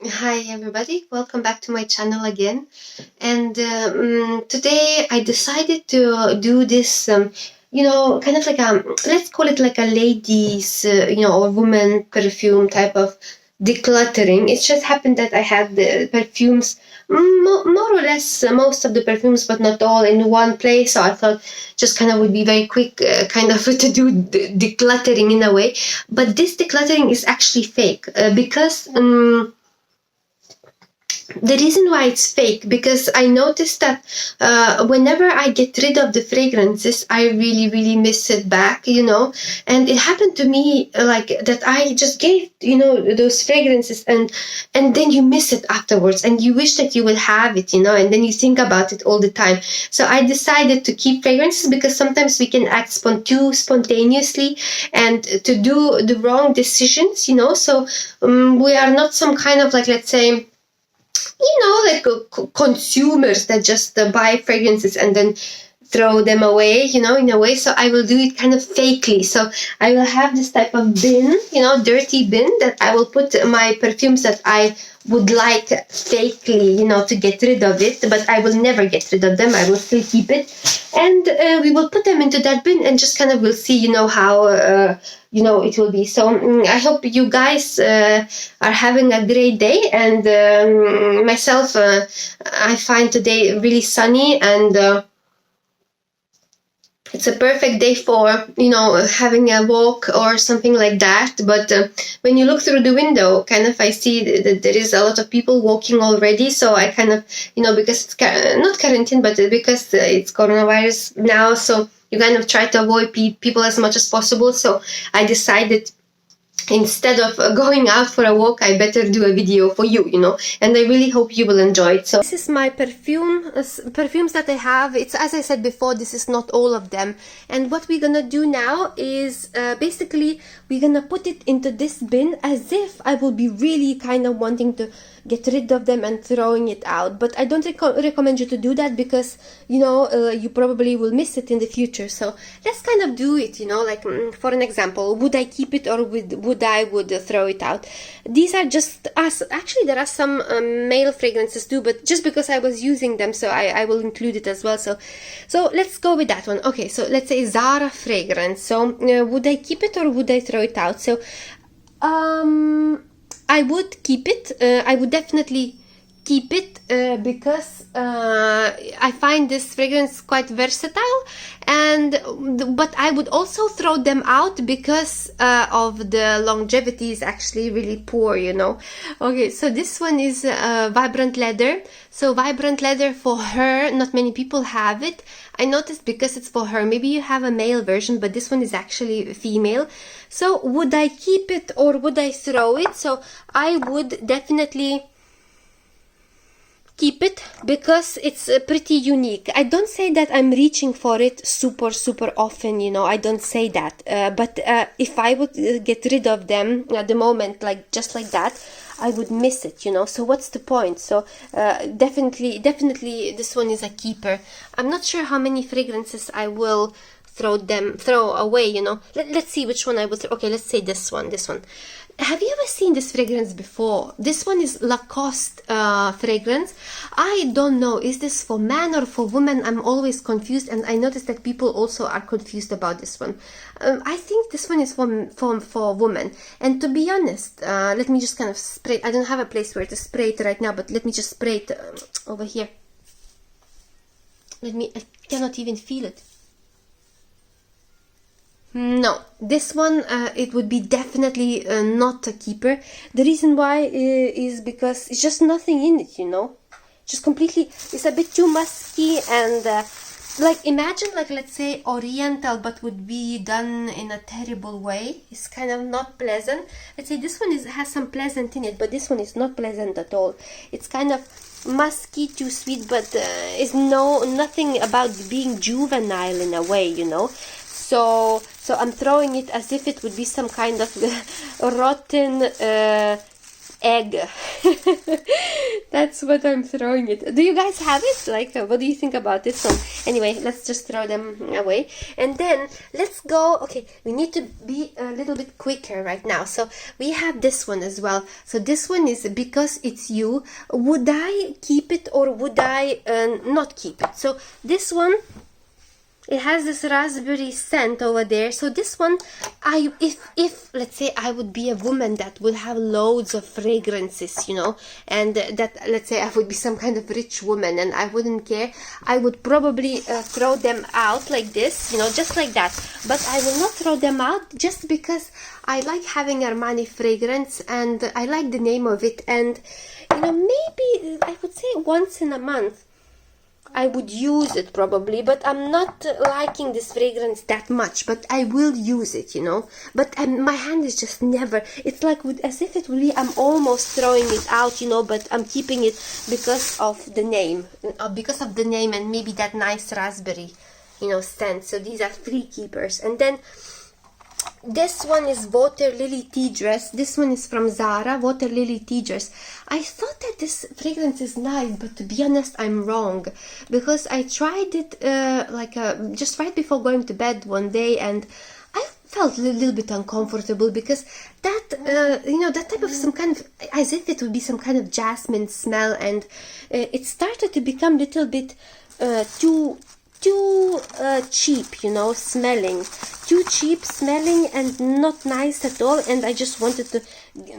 Hi everybody, welcome back to my channel again. And today I decided to do this, kind of like let's call it like a ladies, or woman perfume type of decluttering. It just happened that I had the perfumes, more or less most of the perfumes, but not all in one place. So I thought just kind of would be very quick, kind of to do decluttering in a way. But this decluttering is actually fake because. The reason why it's fake, because I noticed that whenever I get rid of the fragrances, I really miss it back, and it happened to me like that. I just gave those fragrances, and then you miss it afterwards, and you wish that you would have it, and then you think about it all the time. So I decided to keep fragrances because sometimes we can act too spontaneously and to do the wrong decisions, so we are not some kind of, like, let's say, like consumers that just buy fragrances and then throw them away, in a way. So I will do it kind of fakely. So I will have this type of bin, dirty bin, that I will put my perfumes that I would like fakely, to get rid of it, but I will never get rid of them. I will still keep it. And we will put them into that bin and just kind of will see, how, it will be. So I hope you guys are having a great day. And myself, I find today really sunny, and it's a perfect day for having a walk or something like that. But when you look through the window, kind of I see that there is a lot of people walking already. So I kind of, because it's not quarantine, but because it's coronavirus now, so you kind of try to avoid people as much as possible. So I decided, instead of going out for a walk, I better do a video for you, and I really hope you will enjoy it. So this is my perfumes that I have. It's, as I said before, this is not all of them. And what we're gonna do now is basically we're gonna put it into this bin as if I will be really kind of wanting to get rid of them and throwing it out. But I don't recommend you to do that, because you probably will miss it in the future. So let's kind of do it, like for an example, would I keep it or would I throw it out? These are just us. Actually, there are some male fragrances too, but just because I was using them, so I will include it as well. So let's go with that one. Okay, so let's say ZARA fragrance. So would I keep it or would I throw it out? So I would keep it. I would definitely keep it because I find this fragrance quite versatile, but I would also throw them out because of the longevity is actually really poor, Okay, so this one is vibrant leather. So vibrant leather, for her, not many people have it. I noticed because it's for her. Maybe you have a male version, but this one is actually female. So would I keep it or would I throw it? So I would definitely keep it because it's pretty unique. I don't say that I'm reaching for it super often, I don't say that. But if I would get rid of them at the moment, like just like that, I would miss it, so what's the point? So definitely this one is a keeper. I'm not sure how many fragrances I will throw away, let's see which one I will okay, let's say this one. Have you ever seen this fragrance before? This one is Lacoste fragrance. I don't know, is this for man or for woman? I'm always confused, and I noticed that people also are confused about this one. I think this one is for women. And to be honest, let me just kind of spray. I don't have a place where to spray it right now, but let me just spray it over here. I cannot even feel it. No, this one, it would be definitely not a keeper. The reason why is because it's just nothing in it, just completely, it's a bit too musky, and like imagine, like, let's say oriental, but would be done in a terrible way. It's kind of not pleasant. Let's say this one has some pleasant in it, but this one is not pleasant at all. It's kind of musky, too sweet, but is nothing about being juvenile in a way, So I'm throwing it as if it would be some kind of rotten egg. That's what I'm throwing it. Do you guys have it? Like, what do you think about this one? Anyway, let's just throw them away. And then let's go. Okay, we need to be a little bit quicker right now. So we have this one as well. So this one is Because It's You. Would I keep it or would I not keep it? So this one, it has this raspberry scent over there. So this one, if let's say I would be a woman that would have loads of fragrances, you know, and that, let's say I would be some kind of rich woman and I wouldn't care, I would probably throw them out like this, you know, just like that. But I will not throw them out just because I like having Armani fragrance and I like the name of it. And, you know, maybe I would say once in a month I would use it probably, but I'm not liking this fragrance that much, but I will use it, you know. But my hand is just never, it's like as if it will be, I'm almost throwing it out, you know, but I'm keeping it because of the name, and maybe that nice raspberry, you know, scent. So these are 3 keepers. And then this one is Water Lily Tea Dress. This one is from ZARA, Water Lily Tea Dress. I thought that this fragrance is nice, but to be honest, I'm wrong. Because I tried it just right before going to bed one day, and I felt a little bit uncomfortable because that, you know, that type of some kind of, as if it would be some kind of jasmine smell, and it started to become a little bit too cheap, you know, smelling. Too cheap smelling and not nice at all. And I just wanted to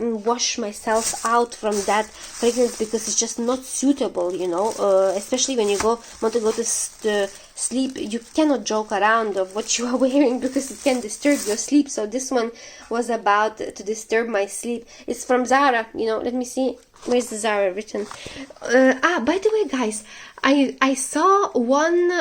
wash myself out from that fragrance because it's just not suitable, you know, especially when you want to go to sleep. You cannot joke around of what you are wearing because it can disturb your sleep. So this one was about to disturb my sleep. It's from ZARA, you know. Let me see, where's the ZARA written? By the way, guys, I saw one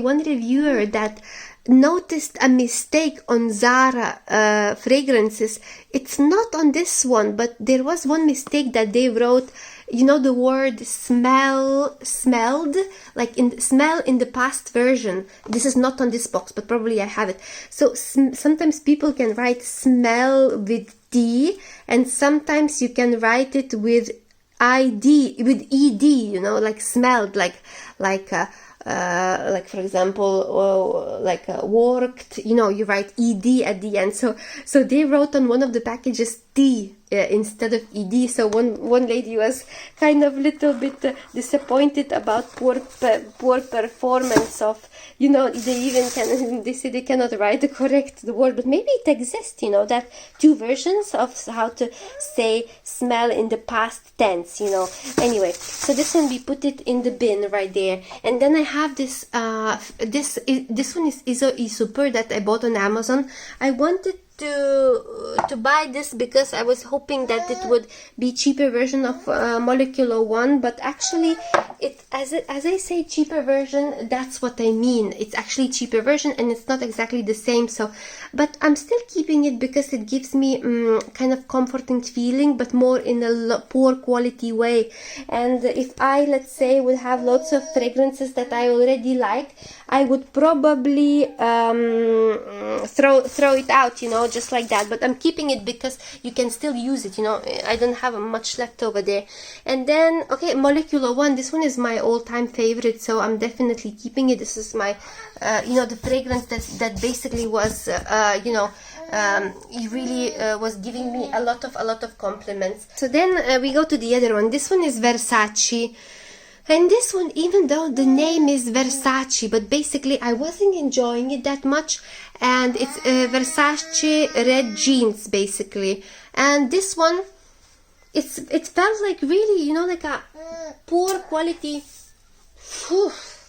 one reviewer that noticed a mistake on ZARA fragrances. It's not on this one, but there was one mistake that they wrote, you know, the word smelled, like smell in the past version. This is not on this box, but probably I have it. So sometimes people can write smell with D, and sometimes you can write it with ID, with ED, you know, like smelled, like for example, worked, you know, you write ED at the end. So they wrote on one of the packages T instead of ED. So one lady was kind of little bit disappointed about poor performance of, you know, they say they cannot write the correct word, but maybe it exists, you know, that 2 versions of how to say smell in the past tense, you know. Anyway, so this one, we put it in the bin right there. And then I have this this one is Super that I bought on Amazon. I wanted to buy this because I was hoping that it would be cheaper version of Molecular One, but actually as I say cheaper version, that's what I mean. It's actually cheaper version and it's not exactly the same. So, but I'm still keeping it because it gives me kind of comforting feeling, but more in a poor quality way. And if I, let's say, would have lots of fragrances that I already like, I would probably throw it out, you know, just like that. But I'm keeping it because you can still use it, you know. I don't have much left over there. And then, okay, Molecular One. This one is my all-time favorite, so I'm definitely keeping it. This is my, you know, the fragrance that basically was, you know, it really was giving me a lot of compliments. So then we go to the other one. This one is Versace. And this one, even though the name is Versace, but basically I wasn't enjoying it that much. And it's Versace Red Jeans, basically. And this one, it felt like really, you know, like a poor quality,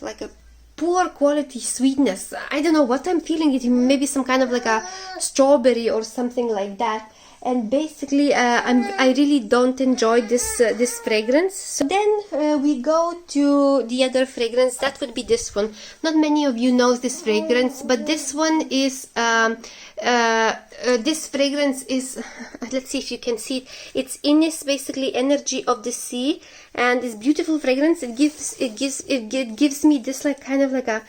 like a poor quality sweetness. I don't know what I'm feeling. It maybe some kind of like a strawberry or something like that. And basically, I really don't enjoy this fragrance. So then we go to the other fragrance. That would be this one. Not many of you know this fragrance, but this one is this fragrance is. Let's see if you can see it. It's Innis, basically Energy of the Sea, and this beautiful fragrance. It gives me this like kind of like a,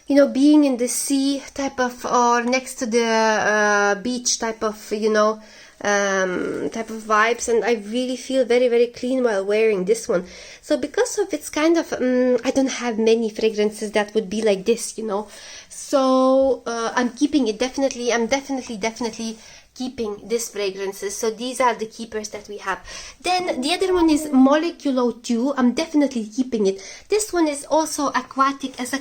you know, being in the sea type of, or next to the beach type of, you know, type of vibes, and I really feel very, very clean while wearing this one. So because of it's kind of I don't have many fragrances that would be like this, you know, so I'm keeping it. Definitely, I'm definitely keeping these fragrances. So these are the keepers that we have. Then the other one is Moleculo 2. I'm definitely keeping it. This one is also aquatic as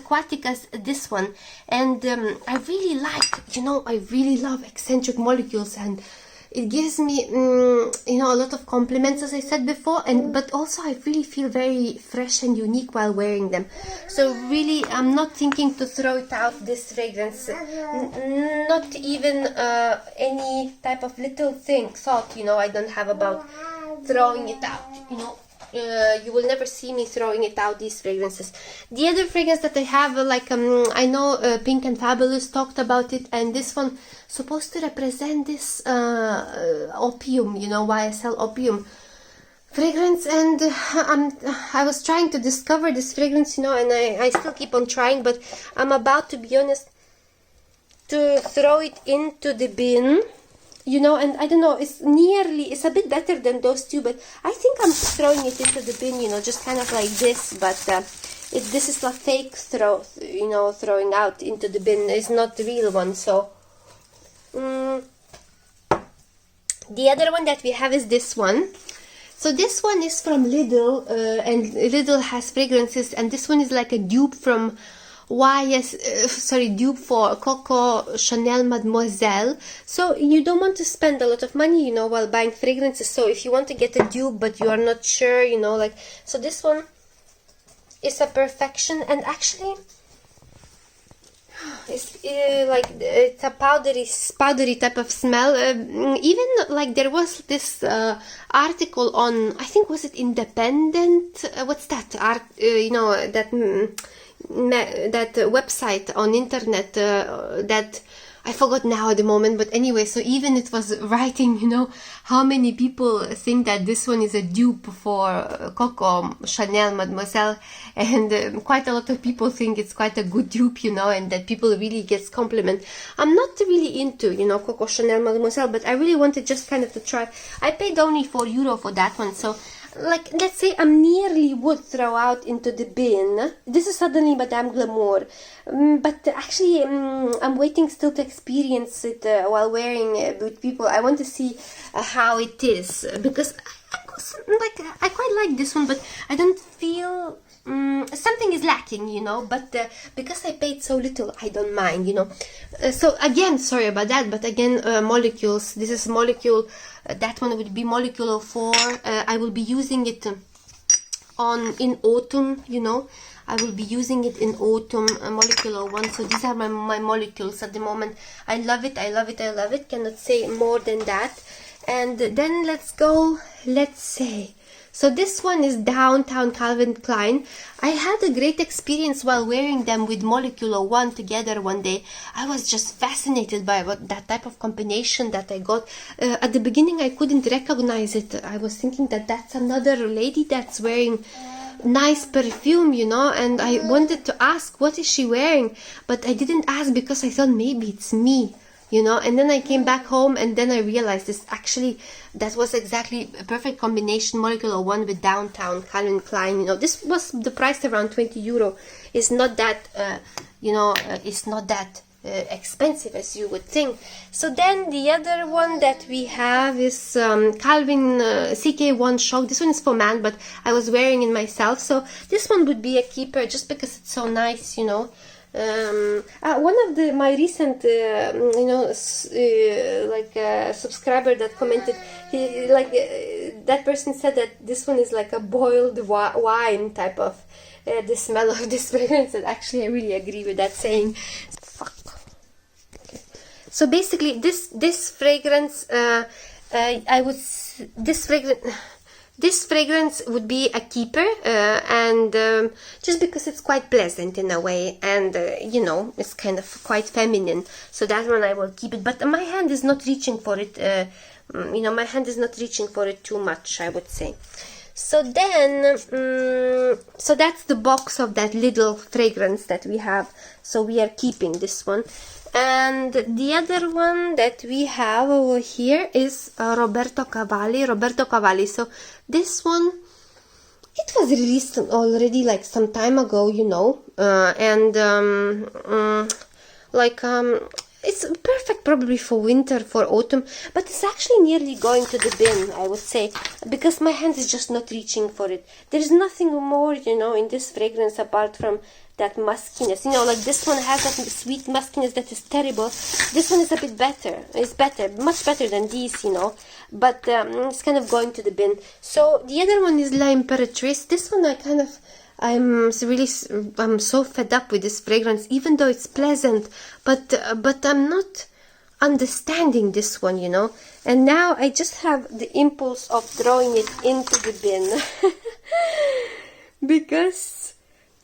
this one, and I really like, you know, I really love eccentric molecules, and it gives me you know, a lot of compliments, as I said before, and but also I really feel very fresh and unique while wearing them. So really, I'm not thinking to throw it out, this fragrance, not even any type of little thought, you know, I don't have about throwing it out, you know. You will never see me throwing it out, these fragrances. The other fragrance that I have, like I know Pink and Fabulous talked about it, and this one supposed to represent this opium, you know, YSL opium fragrance, and I was trying to discover this fragrance, you know, and I still keep on trying, but I'm about, to be honest, to throw it into the bin, you know, and I don't know, it's a bit better than those two, but I think I'm throwing it into the bin, you know, just kind of like this, but this is a fake you know, throwing out into the bin. It's not the real one. So the other one that we have is this one. So this one is from Lidl, and Lidl has fragrances, and this one is like a dupe from dupe for Coco Chanel Mademoiselle. So you don't want to spend a lot of money, you know, while buying fragrances. So if you want to get a dupe but you are not sure, you know, like, so this one is a perfection, and actually it's like it's a powdery type of smell. Even like there was this article on, I think, was it Independent? What's that art? You know, that website on internet that I forgot now at the moment, but anyway, so even it was writing, you know, how many people think that this one is a dupe for Coco Chanel Mademoiselle, and quite a lot of people think it's quite a good dupe, you know, and that people really gets compliment. I'm not really into, you know, Coco Chanel Mademoiselle, but I really wanted just kind of to try. I paid only €4 for that one, so like, let's say I nearly would throw out into the bin. This is suddenly Madame Glamour, but actually I'm waiting still to experience it while wearing it with people. I want to see how it is, because I quite like this one, but I don't feel something is lacking, you know, but because I paid so little, I don't mind, you know. So again, sorry about that, but again, molecules, this is molecule, that one would be Molecular 4. I will be using it in autumn, you know. I will be using it in autumn, Molecular 1. So these are my molecules at the moment. I love it, I love it, I love it. Cannot say more than that. And then let's say, so this one is Downtown Calvin Klein. I had a great experience while wearing them with Molecular 1 together one day. I was just fascinated by that type of combination that I got. At the beginning I couldn't recognize it. I was thinking that that's another lady that's wearing nice perfume, you know, and I wanted to ask what is she wearing, but I didn't ask because I thought maybe it's me, you know. And then I came back home, and then I realized this actually, that was exactly a perfect combination, Molecular 1 with Downtown Calvin Klein, you know. This was the price around €20. It's not that you know, it's not that expensive as you would think. So then the other one that we have is Calvin CK1 Shock. This one is for man, but I was wearing it myself, so this one would be a keeper just because it's so nice, you know. One of my recent you know, subscriber that commented, he that person said that this one is like a boiled wine type of the smell of this fragrance, and actually I really agree with that saying. Fuck. Okay. So basically this fragrance this fragrance would be a keeper, and just because it's quite pleasant in a way, and you know, it's kind of quite feminine, so that one I will keep it, but my hand is not reaching for it, you know, my hand is not reaching for it too much, I would say. So then, so that's the box of that little fragrance that we have, so we are keeping this one. And the other one that we have over here is Roberto Cavalli. So this one, it was released already like some time ago, you know, it's perfect probably for winter, for autumn, but it's actually nearly going to the bin, I would say, because my hand is just not reaching for it. There's nothing more, you know, in this fragrance apart from that muskiness. You know, like this one has that sweet muskiness that is terrible. This one is a bit better. It's better, much better than these, you know, but it's kind of going to the bin. So the other one is La Imperatrice. This one I'm so fed up with this fragrance, even though it's pleasant, but I'm not understanding this one, you know. And now I just have the impulse of throwing it into the bin because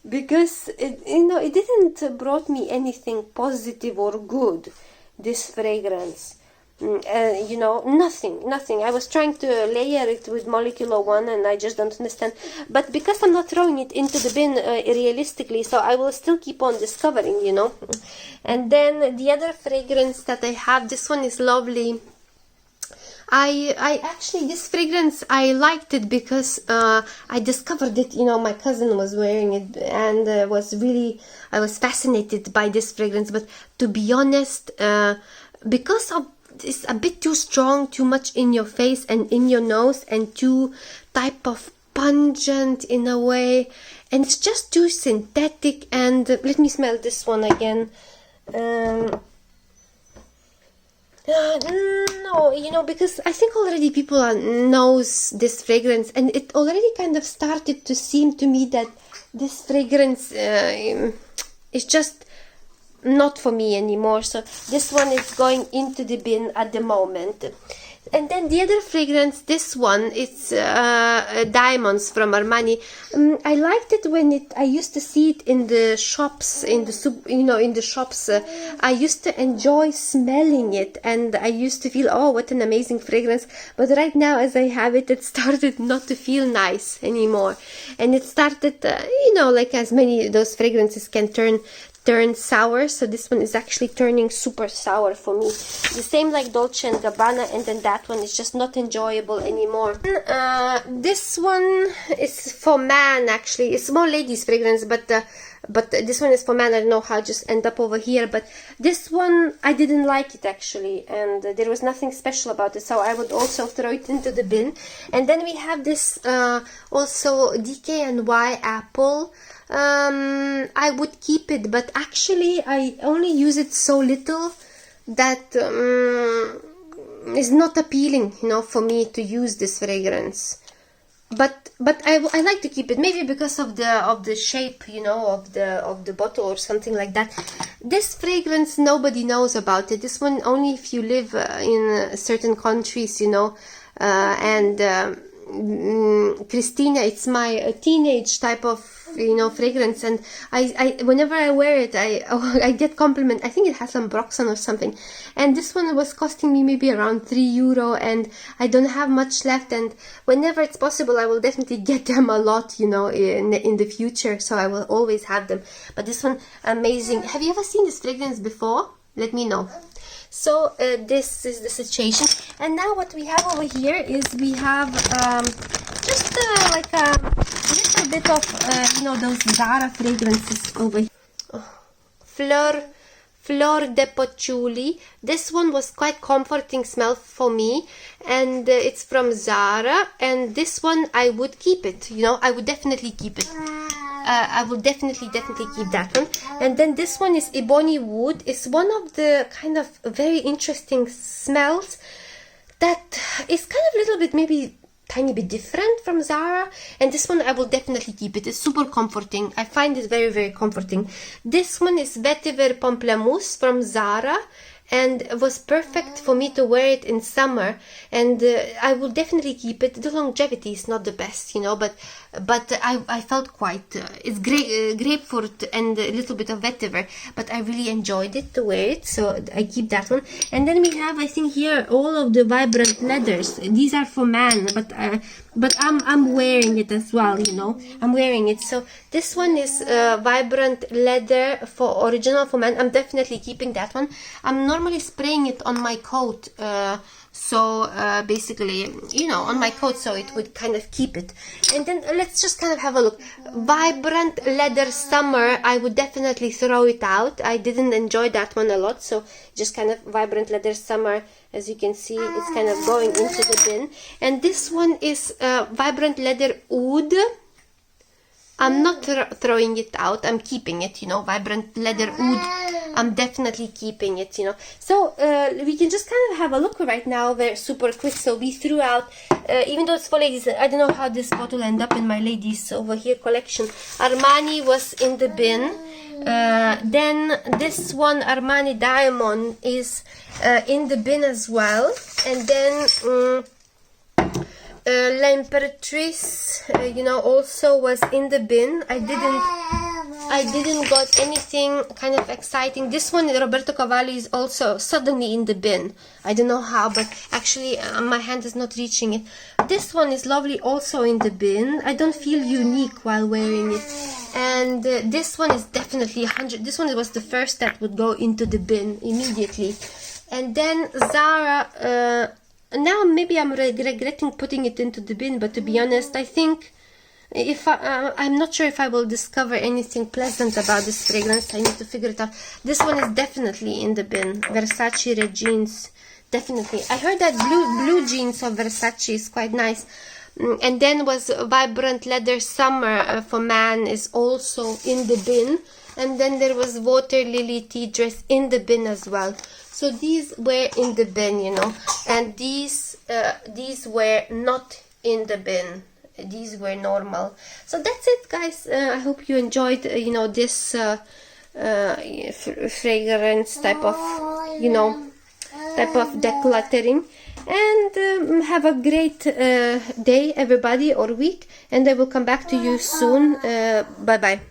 it, you know, it didn't brought me anything positive or good, this fragrance. You know, nothing. I was trying to layer it with Molecular One, and I just don't understand. But because I'm not throwing it into the bin realistically, so I will still keep on discovering, you know. And then the other fragrance that I have, this one is lovely. I actually, this fragrance, I liked it because I discovered it, you know, my cousin was wearing it, and I was fascinated by this fragrance. But to be honest, because of it's a bit too strong, too much in your face and in your nose, and too type of pungent in a way, and it's just too synthetic. And let me smell this one again. No, you know, because I think already people knows this fragrance, and it already kind of started to seem to me that this fragrance is just not for me anymore. So this one is going into the bin at the moment. And then the other fragrance, this one, it's Diamonds from Armani. I liked it when I used to see it in the shops, in the shops. I used to enjoy smelling it, and I used to feel, oh, what an amazing fragrance. But right now, as I have it, it started not to feel nice anymore. And it started, you know, like as many of those fragrances can turn sour. So this one is actually turning super sour for me. The same like Dolce & Gabbana, and then that one is just not enjoyable anymore. This one is for man, actually. It's more ladies fragrance, but this one is for man. I don't know how I just end up over here, but this one I didn't like it actually, and there was nothing special about it, so I would also throw it into the bin. And then we have this also DKNY Apple. I would keep it, but actually I only use it so little that is not appealing, you know, for me to use this fragrance. But I like to keep it, maybe because of the shape, you know, of the bottle or something like that. This fragrance, nobody knows about it. This one only if you live in certain countries, you know, Christina, it's my teenage type of, you know, fragrance, and I whenever I wear it, I get compliment. I think it has some Broxon or something, and this one was costing me maybe around €3, and I don't have much left, and whenever it's possible I will definitely get them a lot, you know, in the future, so I will always have them. But this one, amazing. Have you ever seen this fragrance before? Let me know. So this is the situation. And now what we have over here is we have just like a little bit of you know, those ZARA fragrances over here. Flor de Patchouli. This one was quite comforting smell for me, and it's from ZARA, and this one I would keep it, you know, I would definitely keep it. I will definitely keep that one. And then this one is Ebony Wood. It's one of the kind of very interesting smells that is kind of a little bit, maybe tiny bit different from ZARA, and this one I will definitely keep it. It's super comforting. I find it very, very comforting. This one is Vetiver Pamplemousse from ZARA, and it was perfect for me to wear it in summer, and I will definitely keep it. The longevity is not the best, you know, but I felt quite it's grapefruit and a little bit of vetiver, but I really enjoyed it to wear it, so I keep that one. And then we have, I think, here all of the vibrant leathers. These are for man, but I'm wearing it as well, you know. I'm wearing it. So this one is vibrant leather for original for man. I'm definitely keeping that one. I'm normally spraying it on my coat, so basically, you know, on my coat, so it would kind of keep it. And then let's just kind of have a look. Vibrant leather summer, I would definitely throw it out. I didn't enjoy that one a lot, so just kind of vibrant leather summer, as you can see, it's kind of going into the bin. And this one is vibrant leather oud. I'm not throwing it out, I'm keeping it, you know. Vibrant leather oud, I'm definitely keeping it, you know. So we can just kind of have a look right now. They're super quick. So we threw out, even though it's for ladies, I don't know how this bottle will end up in my ladies over here collection. Armani was in the bin. Then this one, Armani Diamond, is in the bin as well. And then L'Imperatrice, you know, also was in the bin. I didn't got anything kind of exciting. This one, Roberto Cavalli, is also suddenly in the bin. I don't know how, but actually my hand is not reaching it. This one is lovely, also in the bin. I don't feel unique while wearing it. And this one is definitely 100. This one was the first that would go into the bin immediately. And then ZARA, now maybe I'm regretting putting it into the bin, but to be honest, I think if I'm not sure if I will discover anything pleasant about this fragrance. I need to figure it out. This one is definitely in the bin. Versace Red Jeans, definitely. I heard that blue jeans of Versace is quite nice. And then was Vibrant Leather Summer for man is also in the bin. And then there was Water Lily Tea Dress in the bin as well. So these were in the bin, you know, and these were not in the bin. These were normal. So that's it, guys. I hope you enjoyed, you know, this fragrance type of, you know, type of decluttering. And have a great day, everybody, or week. And I will come back to you soon. Bye bye.